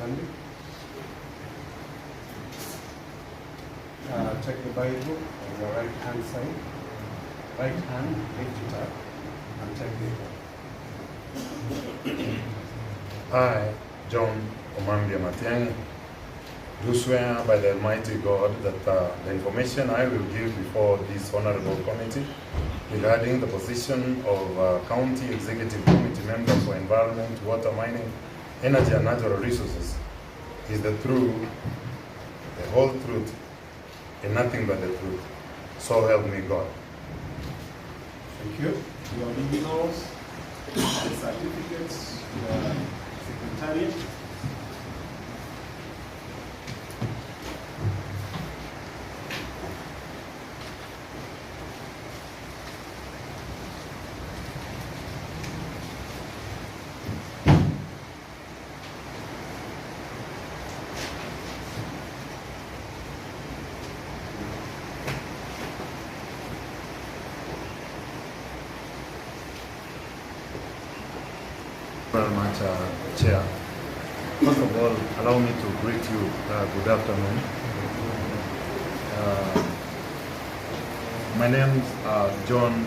standing. Take the Bible on your right hand side. Right hand, lift it up, and take the oath. I, John Matiang'i, do swear by the Almighty God that the information I will give before this honorable committee regarding the position of County Executive Committee Member for Environment, Water, Mining, Energy and Natural Resources is the truth, the whole truth, and nothing but the truth. So help me God. Thank you. Your originals, the certificates, the secretariat. Very much, Chair. First of all, allow me to greet you. Good afternoon. My name is John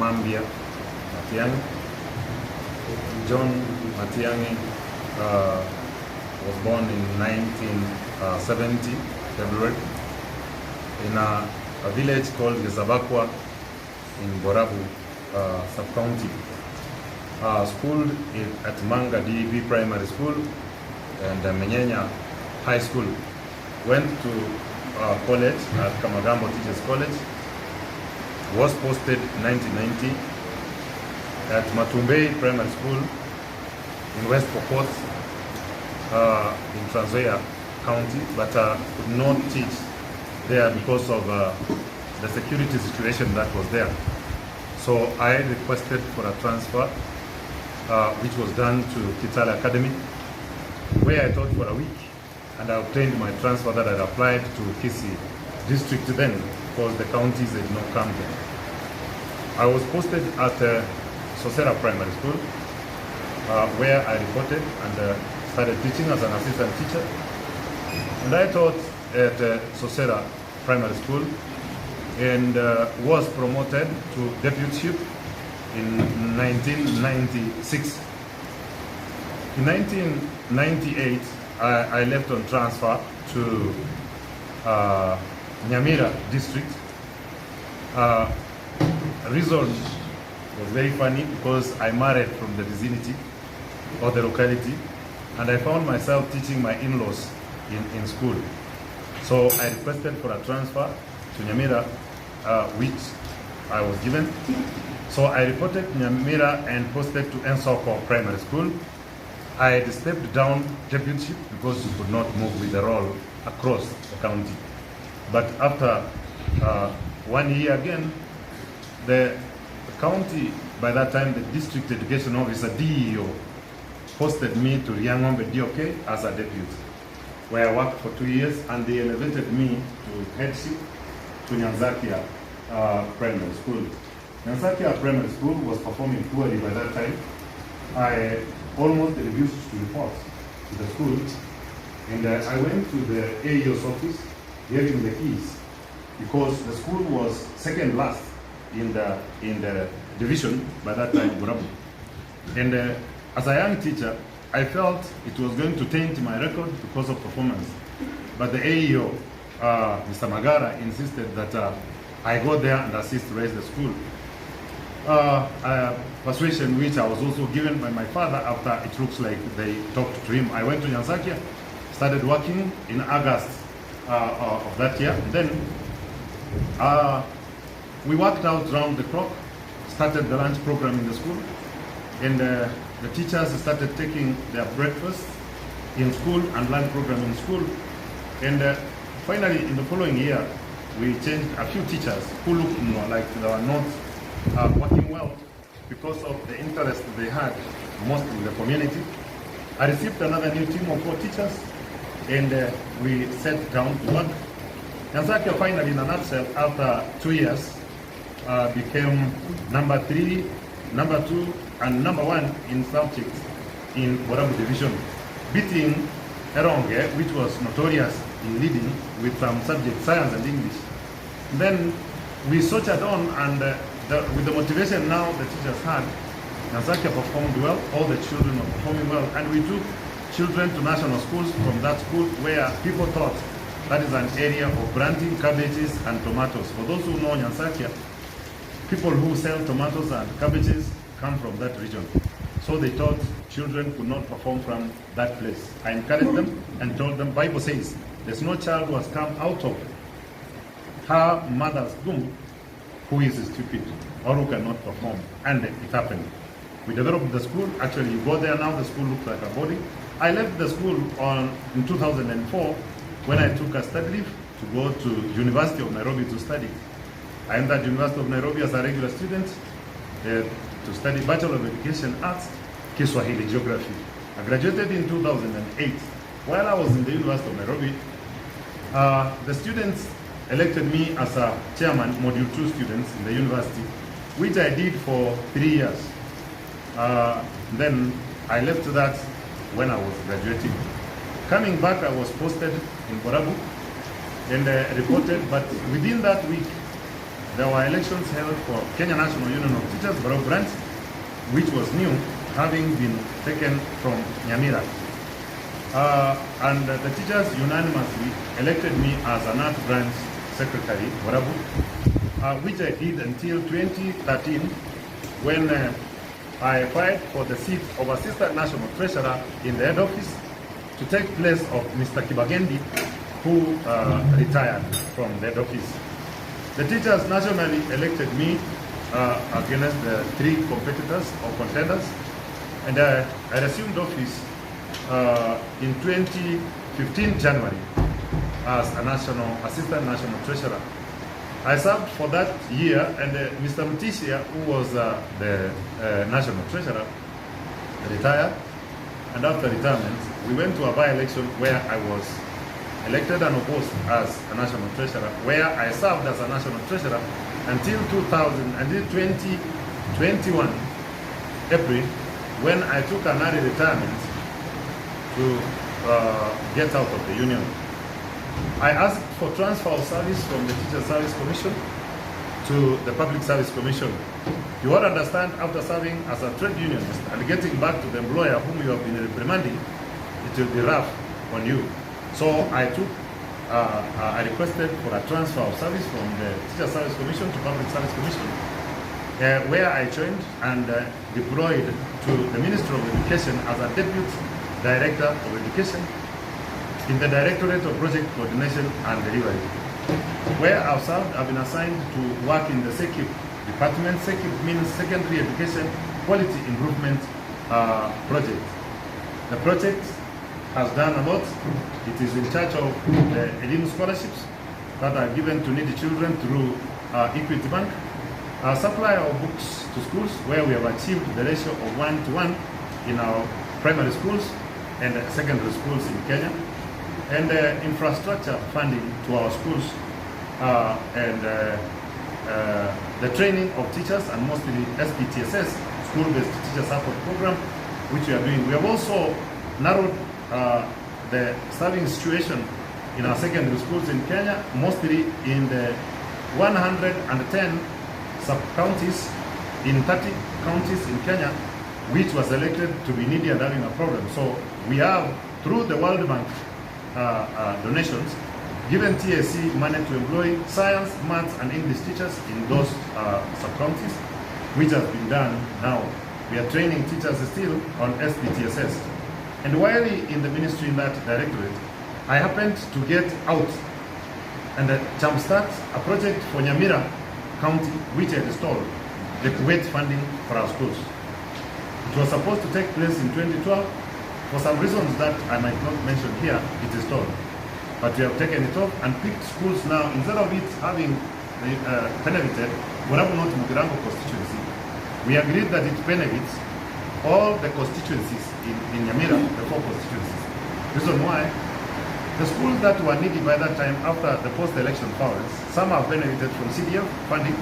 Matiang'i. John Matiang'i was born in 1970, February, in a village called Gesabakwa in Borabu sub-county. Schooled at Manga DEP Primary School and Menyenya High School. Went to college at Kamagambo Teachers College. Was posted in 1990 at Matumbei Primary School in West Pokot in Trans Nzoia County, but could not teach there because of the security situation that was there. So I requested for a transfer, which was done to Kitale Academy, where I taught for a week, and I obtained my transfer that I applied to Kisi district then, because the counties did not come there. I was posted at Sosera Primary School, where I reported and started teaching as an assistant teacher. And I taught at Sosera Primary School and was promoted to deputyship in 1996. In 1998, I left on transfer to Nyamira district. Reason was very funny because I married from the vicinity or the locality, and I found myself teaching my in-laws in school. So I requested for a transfer to Nyamira, which I was given. So I reported Nyamira and posted to Ensoko Primary School. I had stepped down deputyship because you could not move with the role across the county. But after 1 year again, the county, by that time the district education officer, DEO, posted me to Yangombe DOK as a deputy, where I worked for 2 years, and they elevated me to headship to Nyanzakia Primary School. Nyanzakia Primary School was performing poorly by that time. I almost refused to report to the school, and I went to the AEO's office, gave him the keys, because the school was second last in the division by that time, Borabu. And as a young teacher, I felt it was going to taint my record because of performance. But the AEO, Mr. Magara, insisted that I go there and assist raise the school. Persuasion which I was also given by my father after it looks like they talked to him. I went to Nyanzakia, started working in August of that year. Then we worked out round the clock, started the lunch program in the school, and the teachers started taking their breakfast in school and lunch program in school. And finally, in the following year, we changed a few teachers who looked more like they were not working well because of the interest they had most in the community. I received another new team of 4 teachers, and we sat down to work. Nyanzakia finally, in a nutshell, after 2 years, became number 3, number 2, and number 1 in subjects in Borabu division. beating Eronge, which was notorious in leading with some subjects, science and English. Then we soldiered on, and with the motivation now the teachers had, Nyanzakia performed well, all the children were performing well, and we took children to national schools from that school where people thought that is an area of planting cabbages and tomatoes. For those who know Nyanzakia, people who sell tomatoes and cabbages come from that region. So they thought children could not perform from that place. I encouraged them and told them, Bible says, there's no child who has come out of her mother's womb who is stupid or who cannot perform. And it happened. We developed the school. Actually, you go there now, the school looks like a body. I left the school in 2004 when I took a study leave to go to University of Nairobi to study. I entered University of Nairobi as a regular student to study Bachelor of Education Arts, Kiswahili Geography. I graduated in 2008. While I was in the University of Nairobi, the students elected me as a chairman, Module 2 students in the university, which I did for 3 years. Then I left that when I was graduating. Coming back, I was posted in Borabu and reported, but within that week, there were elections held for Kenya National Union of Teachers, Borabu branch, which was new, having been taken from Nyamira. And the teachers unanimously elected me as an art branch secretary, Borabu, which I did until 2013, when I applied for the seat of Assistant National Treasurer in the head office to take place of Mr. Kibagendi, who retired from the head office. The teachers nationally elected me against the 3 competitors or contenders, and I assumed office in 2015 January as a Assistant National Treasurer. I served for that year, and Mr. Mutisia, who was the National Treasurer, retired. And after retirement, we went to a by-election where I was elected and opposed as a National Treasurer, where I served as a National Treasurer until 2021 April, when I took an early retirement to get out of the union. I asked for transfer of service from the Teacher Service Commission to the Public Service Commission. You all understand, after serving as a trade unionist and getting back to the employer whom you have been reprimanding, it will be rough on you. So I requested for a transfer of service from the Teacher Service Commission to Public Service Commission, where I joined and deployed to the Ministry of Education as a Deputy Director of Education in the Directorate of Project Coordination and Delivery. Where I've served, I've been assigned to work in the SECIP department. SECIP means Secondary Education Quality Improvement Project. The project has done a lot. It is in charge of the Elimu scholarships that are given to needy children through Equity Bank. Supply of books to schools, where we have achieved the ratio of 1:1 in our primary schools and secondary schools in Kenya. And infrastructure funding to our schools, and the training of teachers, and mostly SPTSS, School-Based Teacher Support Program, which we are doing. We have also narrowed the serving situation in our secondary schools in Kenya, mostly in the 110 sub-counties in 30 counties in Kenya, which was selected to be needy and having a problem. So we have, through the World Bank donations, given TSC money to employ science, maths, and English teachers in those sub-counties, which has been done now. We are training teachers still on SPTSS. And while in the ministry in that directorate, I happened to get out and jumpstart a project for Nyamira County, which I installed the Kuwait funding for our schools. It was supposed to take place in 2012. For some reasons that I might not mention here, it is stalled. But we have taken it off and picked schools now, instead of it having benefited Borabu North Mugirango constituency, we agreed that it benefits all the constituencies in Nyamira, the 4 constituencies. Reason why, the schools that were needy by that time after the post-election violence, some have benefited from CDF funding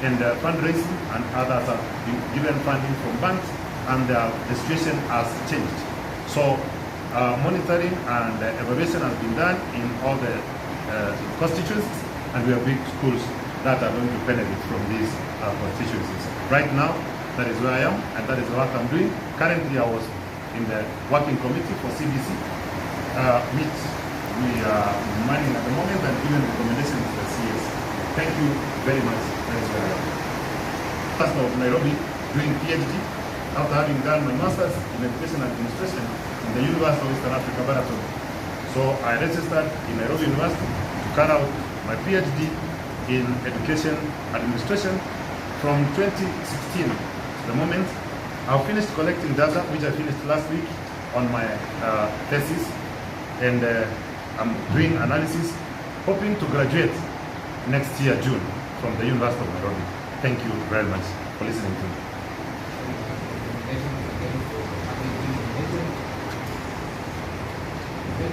and fundraising, and others have been given funding from banks, and the situation has changed. So monitoring and evaluation has been done in all the constituencies, and we have big schools that are going to benefit from these constituencies. Right now, that is where I am, and that is what I'm doing. Currently, I was in the working committee for CBC, which we are manning at the moment and giving recommendations to the CS. Thank you very much. That is where I am. First of Nairobi, doing PhD, after having done my master's in education administration in the University of Eastern Africa, Baraton. So I registered in Nairobi University to carry out my PhD in education administration from 2016 to the moment. I've finished collecting data, which I finished last week on my thesis, and I'm doing analysis, hoping to graduate next year, June, from the University of Nairobi. Thank you very much for listening to me.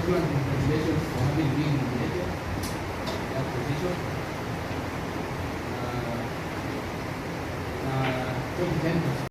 Congratulations for having been nominated that position. 2010